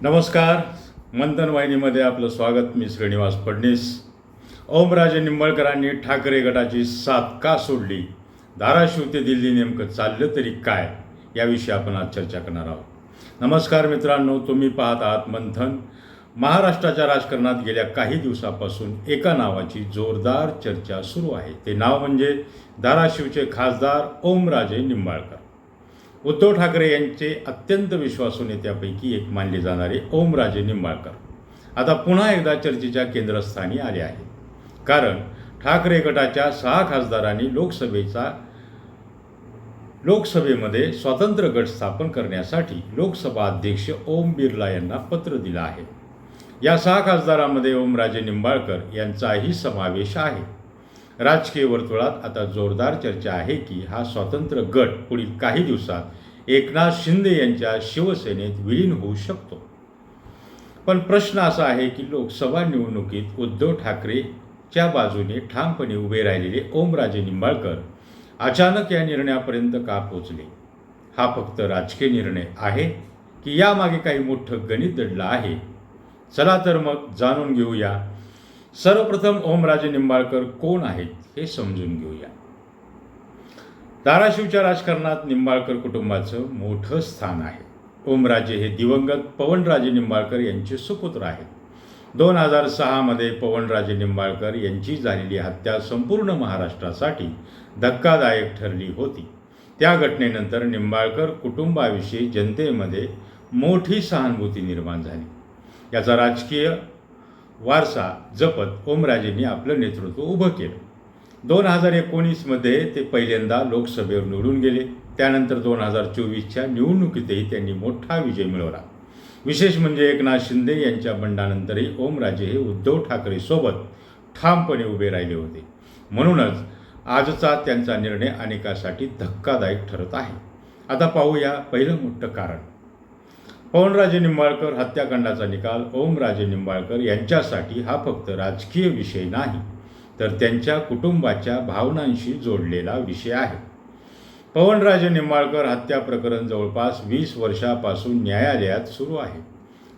नमस्कार. मंथन वाहिनीमध्ये आपलं स्वागत. मी श्रीनिवास फडणीस. ओमराजे निंबाळकरांनी ठाकरे गटाची साथ का सोडली, धाराशिव ते दिल्ली नेमकं चाललं तरी काय, याविषयी आपण आज चर्चा करणार आहोत. नमस्कार मित्रांनो, तुम्ही पाहत आहात मंथन. महाराष्ट्राच्या राजकारणात गेल्या काही दिवसापासून एका नावाची जोरदार चर्चा सुरू आहे. ते नाव म्हणजे धाराशिवचे खासदार ओमराजे निंबाळकर. उद्धव ठाकरे यांचे अत्यंत विश्वासू नेत्यापैकी एक मानले जाणारे ओमराजे निंबाळकर आता पुन्हा एकदा चर्चेच्या केंद्रस्थानी आले आहेत. कारण ठाकरे गटाच्या 6 खासदारांनी लोकसभेमध्ये स्वतंत्र गट स्थापन करण्यासाठी लोकसभा अध्यक्ष ओम बिर्ला यांना पत्र दिलं आहे. या 6 खासदारांमध्ये ओमराजे निंबाळकर यांचाही समावेश आहे. राजकीय वर्तुळात आता जोरदार चर्चा आहे की हा स्वतंत्र गट पुढील काही दिवसात एकनाथ शिंदे यांच्या शिवसेनेत विलीन होऊ शकतो. पण प्रश्न असा आहे की लोकसभा निवडणुकीत उद्धव ठाकरेच्या बाजूने ठामपणे उभे राहिलेले ओमराजे निंबाळकर अचानक या निर्णयापर्यंत का पोचले? हा फक्त राजकीय निर्णय आहे की यामागे काही मोठं गणित दडलं आहे? चला तर मग जाणून घेऊया. सर्वप्रथम ओमराजे निंबाळकर कोण आहेत हे समजून घेऊया. धाराशिवच्या राजकारणात निंबाळकर कुटुंबाचं मोठं स्थान आहे. ओमराजे हे दिवंगत पवनराजे निंबाळकर यांचे सुपुत्र आहेत. 2006 पवनराजे निंबाळकर यांची झालेली हत्या संपूर्ण महाराष्ट्रासाठी धक्कादायक ठरली होती. त्या घटनेनंतर निंबाळकर कुटुंबाविषयी जनतेमध्ये मोठी सहानुभूती निर्माण झाली. याचा राजकीय वारसा जपत ओमराजेंनी आपलं नेतृत्व उभं केलं. 2019 ते पहिल्यांदा लोकसभेवर निवडून गेले. त्यानंतर 2024च्या निवडणुकीतही त्यांनी मोठा विजय मिळवला. विशेष म्हणजे एकनाथ शिंदे यांच्या बंडानंतरही ओमराजे हे उद्धव ठाकरेसोबत ठामपणे उभे राहिले होते. म्हणूनच आजचा त्यांचा निर्णय अनेकांसाठी धक्कादायक ठरत आहे. आता पाहूया पहिलं मोठं कारण. पवनराजे निंबाळकर हत्याकांडाचा निकाल ओमराजे निंबाळकर यांच्यासाठी हा फक्त राजकीय विषय नाही, तर त्यांच्या कुटुंबाच्या भावनांशी जोडलेला विषय आहे. पवनराजे निंबाळकर हत्या प्रकरण जवळपास 20 वर्षापासून न्यायालयात सुरू आहे.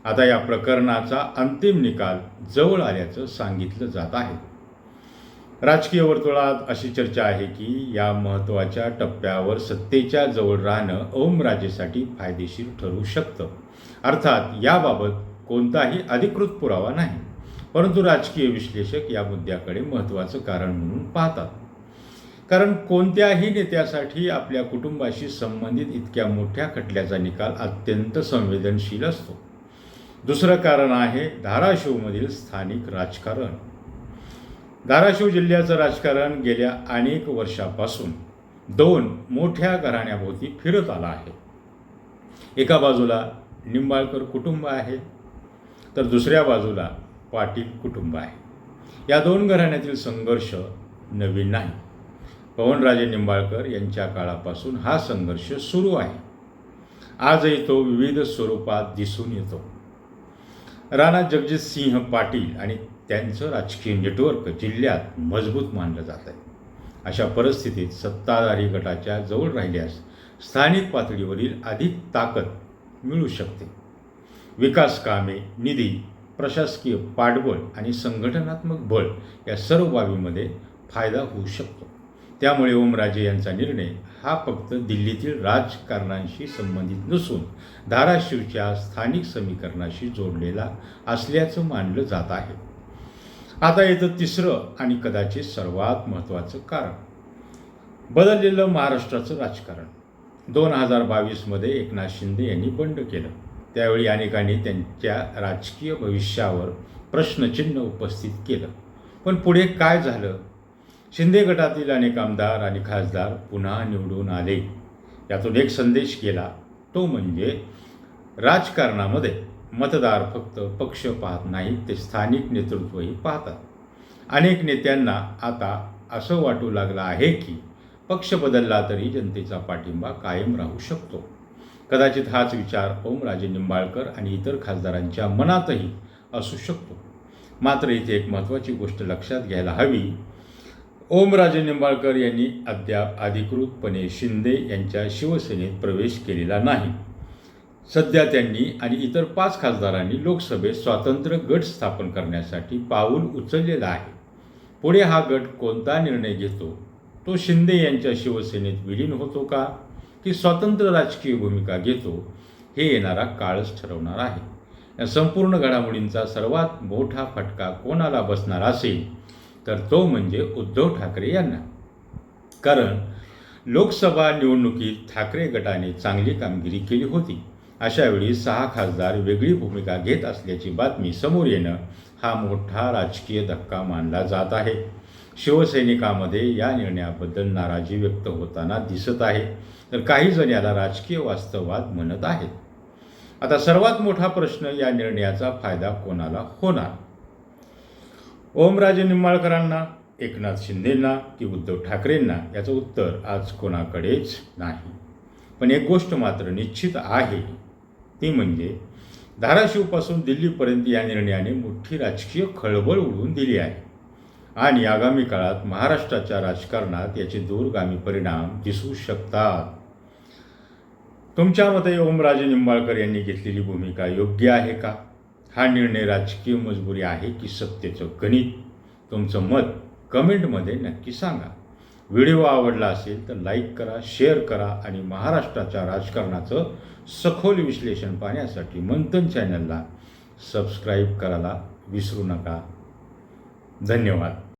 आता या प्रकरणाचा अंतिम निकाल जवळ आल्याचं सांगितलं जात आहे. राजकीय वर्तुळात अशी चर्चा आहे की या महत्त्वाच्या टप्प्यावर सत्तेच्या जवळ राहणं ओमराजेसाठी फायदेशीर ठरू शकतं. अर्थात याबाबत कोणताही अधिकृत पुरावा नाही, परंतु राजकीय विश्लेषक या मुद्द्याकडे महत्त्वाचं कारण म्हणून पाहतात. कारण कोणत्याही नेत्यासाठी आपल्या कुटुंबाशी संबंधित इतक्या मोठ्या खटल्याचा निकाल अत्यंत संवेदनशील असतो. दुसरं कारण आहे धाराशिवमधील स्थानिक राजकारण. धाराशिव जिल्ह्याचं राजकारण गेल्या अनेक वर्षापासून 2 मोठ्या घराण्याभोवती फिरत आलं आहे. एका बाजूला निंबाळकर कुटुंब आहे, तर दुसऱ्या बाजूला पाटील कुटुंब आहे. या 2 घराण्यातील संघर्ष नवीन नाही. पवनराजे निंबाळकर यांच्या काळापासून हा संघर्ष सुरू आहे. आजही तो विविध स्वरूपात दिसून येतो. राणा जगजितसिंह पाटील आणि त्यांचं राजकीय नेटवर्क जिल्ह्यात मजबूत मानलं जात आहे. अशा परिस्थितीत सत्ताधारी गटाच्या जवळ राहिल्यास स्थानिक पातळीवरील अधिक ताकद मिळू शकते. विकास कामे, निधी, प्रशासकीय पाठबळ आणि संघटनात्मक बळ या सर्व बाबींमध्ये फायदा होऊ शकतो. त्यामुळे ओमराजे यांचा निर्णय हा फक्त दिल्लीतील राजकारणाशी संबंधित नसून धाराशिवच्या स्थानिक समीकरणाशी जोडलेला असल्याचं मानलं जात आहे. आता येतं तिसरं आणि कदाचित सर्वात महत्त्वाचं कारण, बदललेलं महाराष्ट्राचं राजकारण. 2022 एकनाथ शिंदे यांनी बंड केलं. त्यावेळी अनेकांनी त्यांच्या राजकीय भविष्यावर प्रश्नचिन्ह उपस्थित केलं. पण पुढे काय झालं? शिंदे गटातील अनेक आमदार आणि खासदार पुन्हा निवडून आले. यातून एक संदेश गेला, तो म्हणजे राजकारणामध्ये मतदार फक्त पक्ष पाहत नाहीत, ते स्थानिक नेतृत्वही पाहतात. अनेक नेत्यांना आता असं वाटू लागलं आहे की पक्ष बदलला तरी जनतेचा पाठिंबा कायम राहू शकतो. कदाचित हाच विचार ओमराजे निंबाळकर आणि इतर खासदारांच्या मनातही असू शकतो. मात्र इथे एक महत्त्वाची गोष्ट लक्षात घ्यायला हवी. ओमराजे निंबाळकर यांनी अद्याप अधिकृतपणे शिंदे यांच्या शिवसेनेत प्रवेश केलेला नाही. सध्या त्यांनी आणि इतर 5 खासदारांनी लोकसभेत स्वातंत्र्य गट स्थापन करण्यासाठी पाऊल उचललेलं आहे. पुढे हा गट कोणता निर्णय घेतो, तो शिंदे यांच्या शिवसेनेत विलीन होतो का, की स्वतंत्र राजकीय भूमिका घेतो, हे येणारा काळच ठरवणार आहे. या संपूर्ण घडामोडींचा सर्वात मोठा फटका कोणाला बसणार असेल तर तो म्हणजे उद्धव ठाकरे यांना. कारण लोकसभा निवडणुकीत ठाकरे गटाने चांगली कामगिरी केली होती. अशावेळी 6 खासदार वेगळी भूमिका घेत असल्याची बातमी समोर येणं हा मोठा राजकीय धक्का मानला जात आहे. शिवसैनिकांमध्ये या निर्णयाबद्दल नाराजी व्यक्त होताना दिसत आहे, तर काही जण याला राजकीय वास्तववाद म्हणत आहेत. आता सर्वात मोठा प्रश्न, या निर्णयाचा फायदा कोणाला होणार? ओमराजे निंबाळकरांना, एकनाथ शिंदेंना की उद्धव ठाकरेंना? याचं उत्तर आज कोणाकडेच नाही. पण एक गोष्ट मात्र निश्चित आहे, ती म्हणजे धाराशिवपासून दिल्लीपर्यंत या निर्णयाने मोठी राजकीय खळबळ उडवून दिली आहे आणि आगामी काळात महाराष्ट्राच्या राजकारणात याचे दूरगामी परिणाम दिसू शकतात. तुमच्या मते ओमराजे निंबाळकर यांनी घेतलेली भूमिका योग्य आहे का? हा निर्णय राजकीय मजबुरी आहे की सत्तेचं गणित? तुमचं मत कमेंटमध्ये नक्की सांगा. व्हिडिओ आवडला असेल तर लाईक करा, शेअर करा आणि महाराष्ट्राच्या राजकारणाचं सखोल विश्लेषण पाहण्यासाठी मंथन चॅनलला सबस्क्राईब करायला विसरू नका. धन्यवाद.